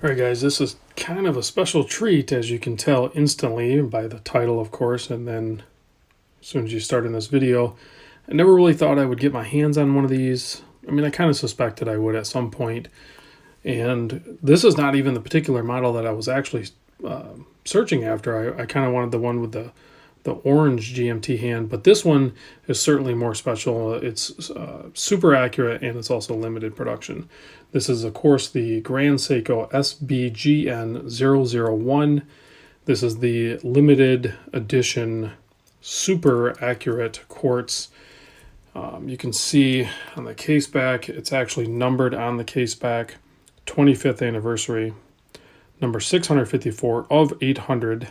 Alright guys, this is kind of a special treat, as you can tell instantly by the title, of course, and then as soon as you start in this video. I never really thought I would get my hands on one of these. I mean, I kind of suspected I would at some point. And this is not even the particular model that I was actually searching after. I kind of wanted the one with the orange GMT hand, but this one is certainly more special. It's super accurate, and it's also limited production. This is, of course, the Grand Seiko sbgn001. This is the limited edition super accurate quartz. You can see on the case back, it's actually numbered on the case back, 25th anniversary, number 654 of 800.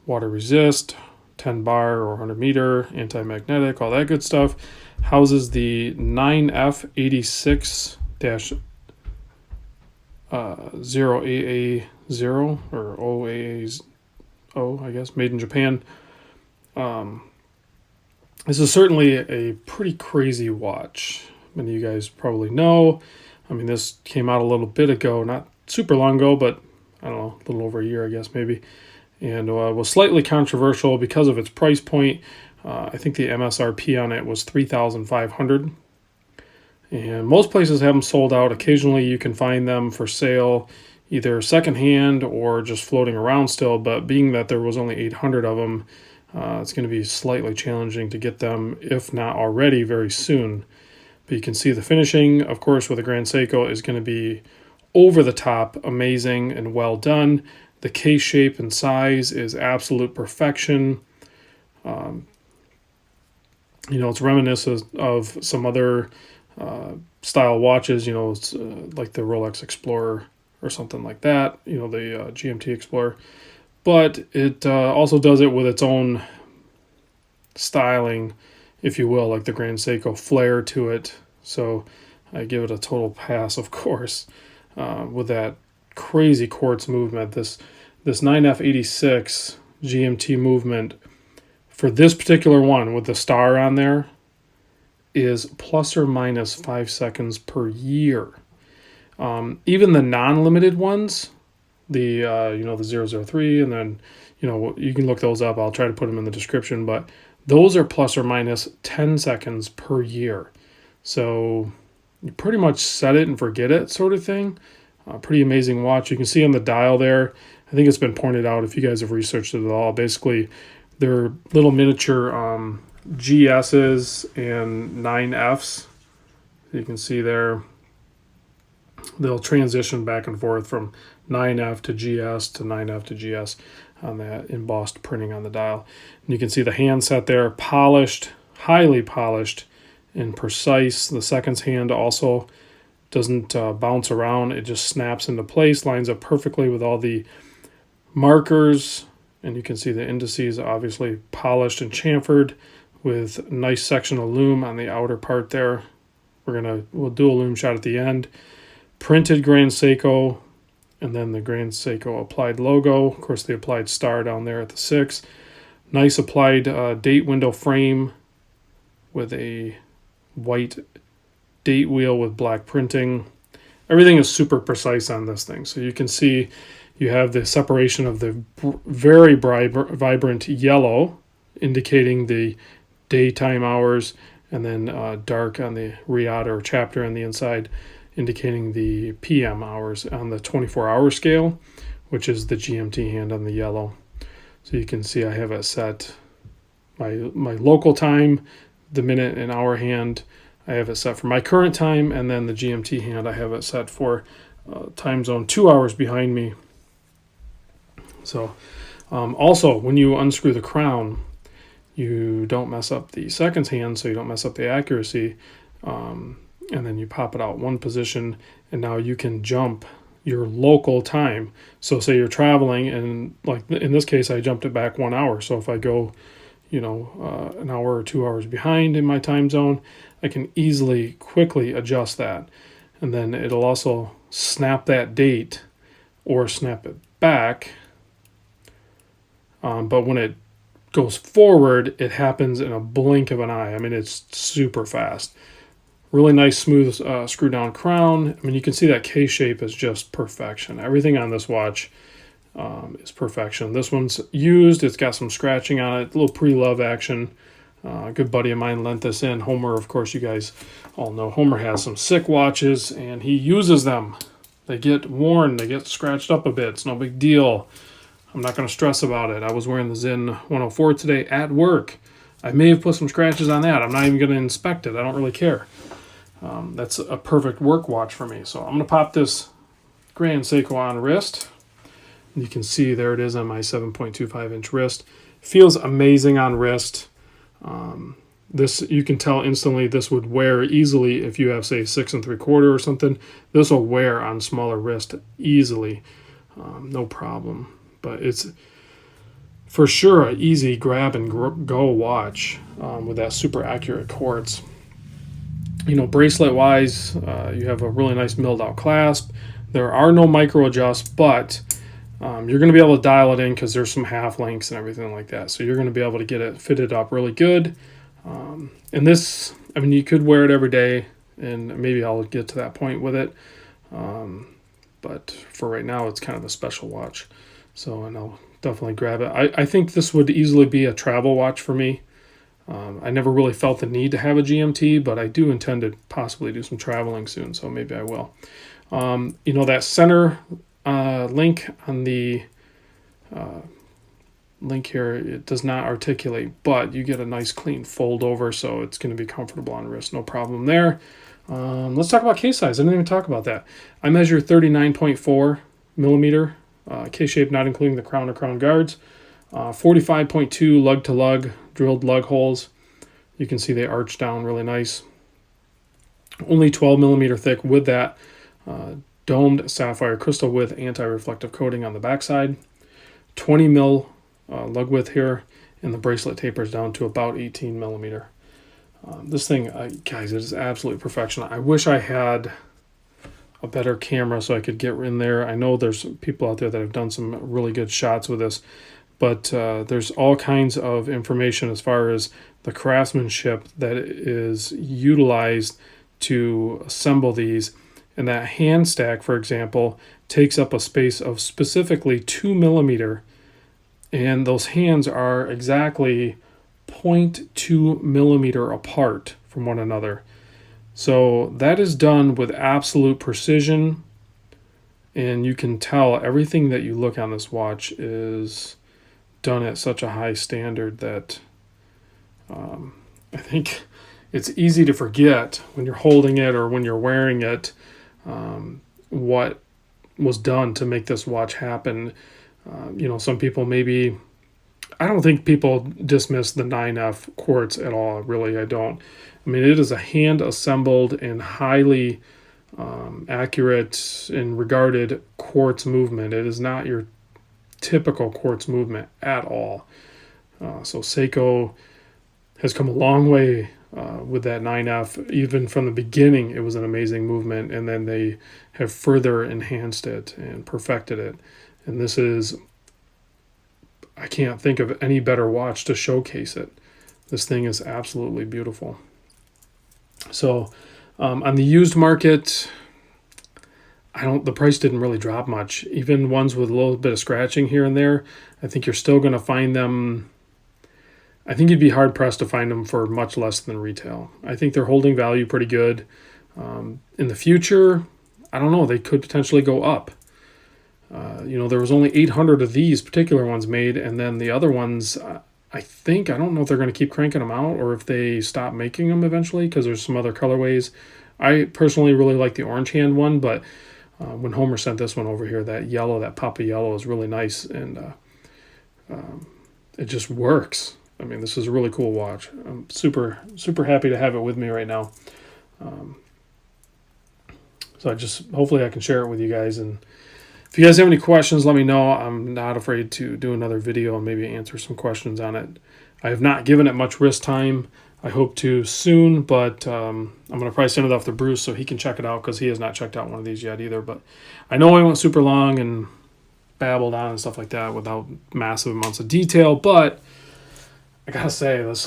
Water resist, 10 bar or 100 meter, anti-magnetic, all that good stuff. Houses the 9F86-0AA0 or OAA0, I guess, made in Japan. This is certainly a pretty crazy watch. Many of you guys probably know. I mean, this came out a little bit ago, not super long ago, but I don't know, a little over a year, I guess, maybe. And was slightly controversial because of its price point. I think the MSRP on it was $3,500. And most places have them sold out. Occasionally you can find them for sale, either secondhand or just floating around still. But being that there was only 800 of them, it's going to be slightly challenging to get them, if not already, very soon. But you can see the finishing, of course, with a Grand Seiko is going to be over the top, amazing and well done. The case shape and size is absolute perfection. It's reminiscent of some other style watches, it's like the Rolex Explorer or something like that, the GMT Explorer. But it also does it with its own styling, if you will, like the Grand Seiko flair to it. So I give it a total pass, of course, with that crazy quartz movement. This 9F86 GMT movement for this particular one with the star on there is plus or minus 5 seconds per year. Even the non-limited ones, the 003, and then you can look those up. I'll try to put them in the description, but those are plus or minus 10 seconds per year. So you pretty much set it and forget it, sort of thing. Pretty amazing watch. You can see on the dial there, I think it's been pointed out if you guys have researched it at all. Basically, they're little miniature GSs and 9Fs. You can see there, they'll transition back and forth from 9F to GS to 9F to GS on that embossed printing on the dial. And you can see the handset there, polished, highly polished and precise. The seconds hand also doesn't bounce around. It just snaps into place, lines up perfectly with all the markers, and you can see the indices obviously polished and chamfered with a nice section of loom on the outer part there. We'll do a loom shot at the end. Printed Grand Seiko, and then the Grand Seiko applied logo. Of course, the applied star down there at the 6. Nice applied date window frame with a white date wheel with black printing. Everything is super precise on this thing. So you can see you have the separation of the very vibrant yellow, indicating the daytime hours, and then dark on the riata or chapter on the inside, indicating the PM hours on the 24-hour scale, which is the GMT hand on the yellow. So you can see I have it set my local time, the minute and hour hand, I have it set for my current time, and then the GMT hand, I have it set for time zone 2 hours behind me. So also, when you unscrew the crown, you don't mess up the seconds hand, so you don't mess up the accuracy. And then you pop it out one position, and now you can jump your local time. So say you're traveling, and like in this case, I jumped it back 1 hour. So if I go an hour or 2 hours behind in my time zone, I can easily, quickly adjust that. And then it'll also snap that date or snap it back. But when it goes forward, it happens in a blink of an eye. I mean, it's super fast. Really nice, smooth screw down crown. I mean, you can see that K shape is just perfection. Everything on this watch is perfection. This one's used. It's got some scratching on it, a little pre-love action. A good buddy of mine lent this in. Homer, of course, you guys all know Homer has some sick watches, and he uses them. They get worn, they get scratched up a bit. It's no big deal. I'm not going to stress about it. I was wearing the Zen 104 today at work. I may have put some scratches on that. I'm not even going to inspect it. I don't really care. That's a perfect work watch for me. So I'm going to pop this Grand Seiko on wrist. You can see there it is on my 7.25 inch wrist. Feels amazing on wrist. This, you can tell instantly this would wear easily if you have, say, 6 3/4 or something. This will wear on smaller wrist easily, no problem. But it's for sure an easy grab and go watch with that super accurate quartz. You know, bracelet wise, you have a really nice milled out clasp. There are no micro adjusts, but you're going to be able to dial it in because there's some half links and everything like that. So you're going to be able to get it fitted up really good. And this, I mean, you could wear it every day, and maybe I'll get to that point with it. But for right now, it's kind of a special watch. So, and I'll definitely grab it. I think this would easily be a travel watch for me. I never really felt the need to have a GMT, but I do intend to possibly do some traveling soon, so maybe I will. You know, that center link on the link here, it does not articulate, but you get a nice clean fold over, so it's going to be comfortable on wrist, no problem there. Let's talk about case size. I didn't even talk about that. I measure 39.4 millimeter K-shape, not including the crown or crown guards. 45.2 lug to lug drilled lug holes. You can see they arch down really nice. Only 12 millimeter thick with that domed sapphire crystal with anti-reflective coating on the backside. 20 mil lug width here, and the bracelet tapers down to about 18 millimeter. This thing, guys, it is absolutely perfection. I wish I had a better camera so I could get in there. I know there's people out there that have done some really good shots with this, but there's all kinds of information as far as the craftsmanship that is utilized to assemble these. And that hand stack, for example, takes up a space of specifically 2 millimeter, and those hands are exactly 0.2 millimeter apart from one another. So that is done with absolute precision, and you can tell everything that you look on this watch is done at such a high standard that I think it's easy to forget when you're holding it or when you're wearing it what was done to make this watch happen. You know, some people maybe, I don't think people dismiss the 9F quartz at all, really, I don't. I mean, it is a hand-assembled and highly accurate and regarded quartz movement. It is not your typical quartz movement at all. So Seiko has come a long way with that 9F. Even from the beginning, it was an amazing movement, and then they have further enhanced it and perfected it. And this is, I can't think of any better watch to showcase it. This thing is absolutely beautiful. So on the used market, the price didn't really drop much. Even ones with a little bit of scratching here and there, I think you're still going to find them. I think you'd be hard pressed to find them for much less than retail. I think they're holding value pretty good. In the future, I don't know, they could potentially go up. You know, there was only 800 of these particular ones made, and then the other ones, I don't know if they're going to keep cranking them out or if they stop making them eventually, because there's some other colorways. I personally really like the orange hand one, but when Homer sent this one over here, that yellow, that pop of yellow is really nice, and it just works. I mean, this is a really cool watch. I'm super, super happy to have it with me right now. So hopefully I can share it with you guys. And if you guys have any questions, let me know. I'm not afraid to do another video and maybe answer some questions on it. I have not given it much wrist time. I hope to soon, but I'm going to probably send it off to Bruce so he can check it out, because he has not checked out one of these yet either. But I know I went super long and babbled on and stuff like that without massive amounts of detail, but I gotta say, this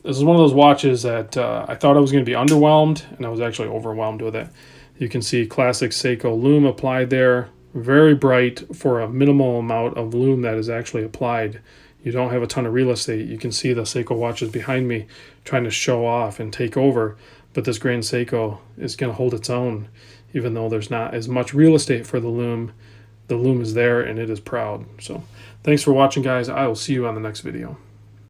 This is one of those watches that I thought I was going to be underwhelmed, and I was actually overwhelmed with it. You can see classic Seiko loom applied there. Very bright for a minimal amount of loom that is actually applied. You don't have a ton of real estate. You can see the Seiko watches behind me trying to show off and take over, but this Grand Seiko is going to hold its own, even though there's not as much real estate for the loom. The loom is there and it is proud. So thanks for watching, guys. I will see you on the next video.